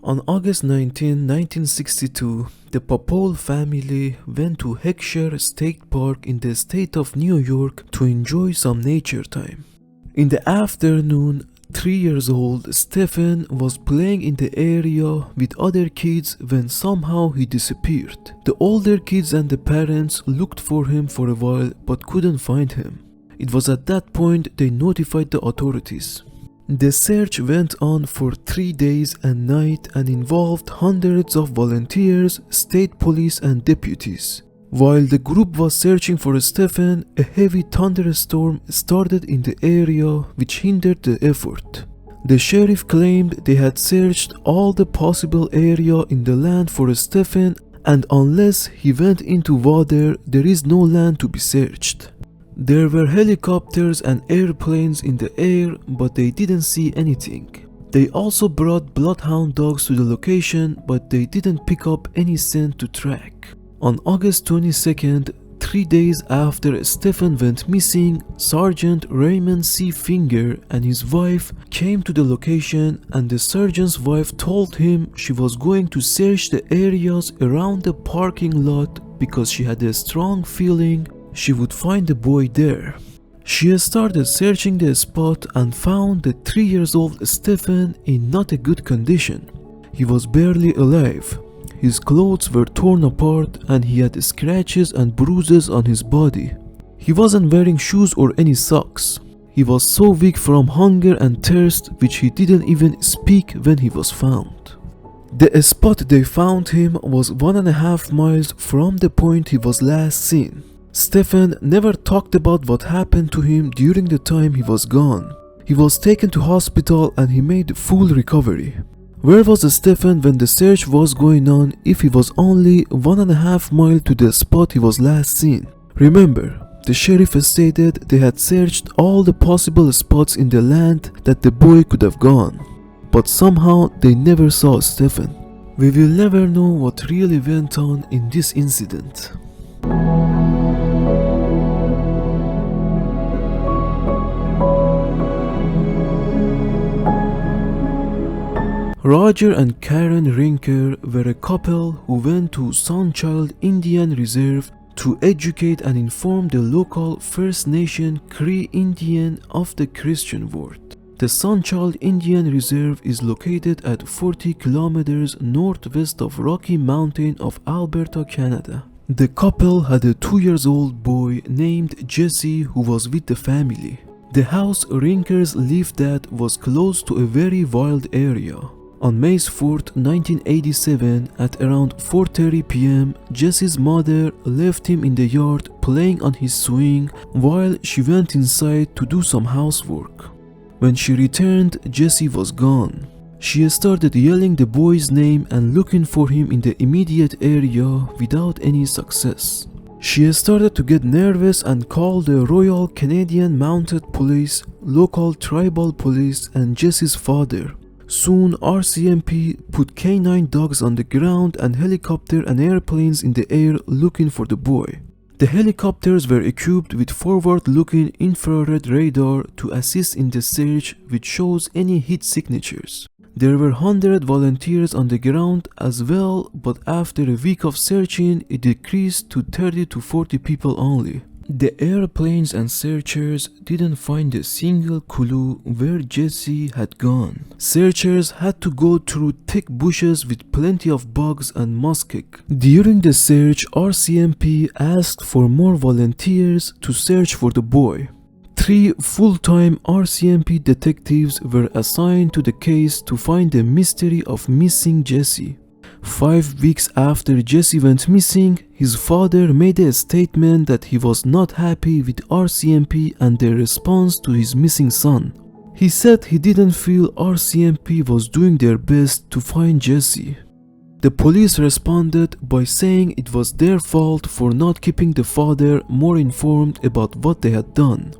On August 19, 1962, the Papole family went to Heckscher State Park in the state of New York to enjoy some nature time. In the afternoon, 3-year-old Stephen was playing in the area with other kids when somehow he disappeared. The older kids and the parents looked for him for a while but couldn't find him. It was at that point they notified the authorities. The search went on for 3 days and nights and involved hundreds of volunteers, state police and deputies. While the group was searching for Stephen, a heavy thunderstorm started in the area which hindered the effort. The sheriff claimed they had searched all the possible area in the land for Stephen, and unless he went into water, there is no land to be searched. There were helicopters and airplanes in the air, but they didn't see anything. They also brought bloodhound dogs to the location, but they didn't pick up any scent to track. On August 22nd, 3 days after Stephen went missing, Sergeant Raymond C. Finger and his wife came to the location, and the sergeant's wife told him she was going to search the areas around the parking lot because she had a strong feeling she would find the boy there. She started searching the spot and found the 3-year-old Stephen in not a good condition. He was barely alive. His clothes were torn apart and he had scratches and bruises on his body. He wasn't wearing shoes or any socks. He was so weak from hunger and thirst which he didn't even speak when he was found. The spot they found him was 1.5 miles from the point he was last seen. Stephen never talked about what happened to him during the time he was gone. He was taken to hospital and he made full recovery. Where was Stephen when the search was going on if he was only 1.5 miles to the spot he was last seen? Remember, the sheriff stated they had searched all the possible spots in the land that the boy could have gone, but somehow they never saw Stephen. We will never know what really went on in this incident. Roger and Karen Rinker were a couple who went to Sunchild Indian Reserve to educate and inform the local First Nation Cree Indian of the Christian world. The Sunchild Indian Reserve is located at 40 kilometers northwest of Rocky Mountain of Alberta, Canada. The couple had a 2-year-old boy named Jesse who was with the family. The house Rinkers lived at was close to a very wild area. On May 4, 1987, at around 4:30 p.m., Jesse's mother left him in the yard playing on his swing while she went inside to do some housework. When she returned, Jesse was gone. She started yelling the boy's name and looking for him in the immediate area without any success. She started to get nervous and called the Royal Canadian Mounted Police, local tribal police, and Jesse's father. Soon RCMP put canine dogs on the ground and helicopter and airplanes in the air looking for the boy. The helicopters were equipped with forward-looking infrared radar to assist in the search, which shows any hit signatures. There were 100 volunteers on the ground as well, but after a week of searching it decreased to 30 to 40 people only. The airplanes and searchers didn't find a single clue where Jesse had gone. Searchers had to go through thick bushes with plenty of bugs and muskeg. During the search, RCMP asked for more volunteers to search for the boy. 3 full-time RCMP detectives were assigned to the case to find the mystery of missing Jesse. 5 weeks after Jesse went missing, his father made a statement that he was not happy with RCMP and their response to his missing son. He said he didn't feel RCMP was doing their best to find Jesse. The police responded by saying it was their fault for not keeping the father more informed about what they had done,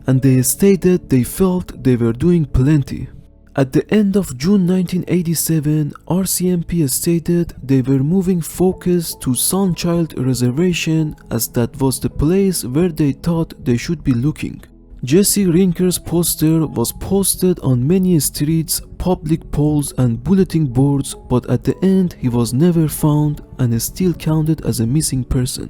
and they stated they felt they were doing plenty. At the end of June 1987, RCMP stated they were moving focus to Sunchild Reservation as that was the place where they thought they should be looking. Jesse Rinker's poster was posted on many streets, public poles and bulletin boards, but at the end he was never found and is still counted as a missing person.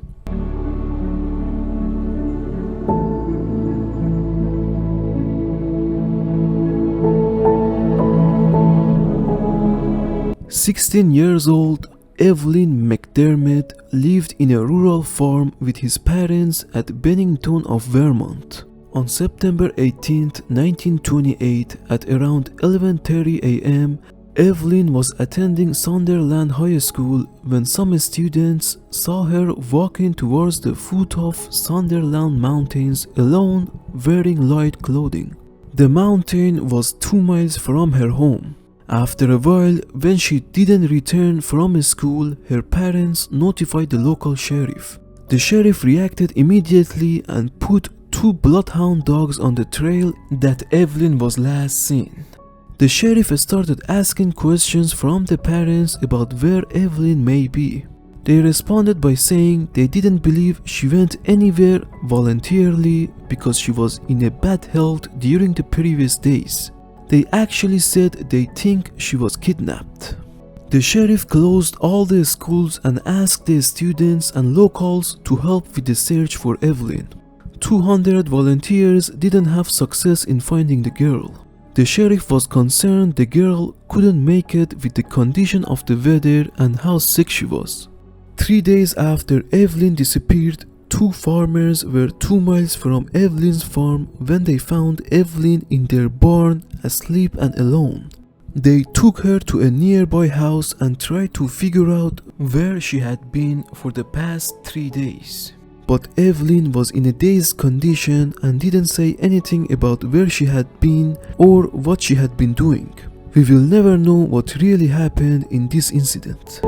"16-year-old Evelyn McDermott lived in a rural farm with his parents at Bennington of Vermont. On September 18, 1928, at around 11:30 a.m., Evelyn was attending Sunderland High School when some students saw her walking towards the foot of Sunderland Mountains alone, wearing light clothing. The mountain was 2 miles from her home. After a while, when she didn't return from school, her parents notified the local sheriff. The sheriff reacted immediately and put 2 bloodhound dogs on the trail that Evelyn was last seen. The sheriff started asking questions from the parents about where Evelyn may be. They responded by saying they didn't believe she went anywhere voluntarily because she was in a bad health during the previous days. They actually said they think she was kidnapped. The sheriff closed all the schools and asked the students and locals to help with the search for Evelyn. 200 volunteers didn't have success in finding the girl. The sheriff was concerned the girl couldn't make it with the condition of the weather and how sick she was. 3 days after Evelyn disappeared, 2 farmers were 2 miles from Evelyn's farm when they found Evelyn in their barn, asleep and alone. They took her to a nearby house and tried to figure out where she had been for the past 3 days. But Evelyn was in a dazed condition and didn't say anything about where she had been or what she had been doing. We will never know what really happened in this incident.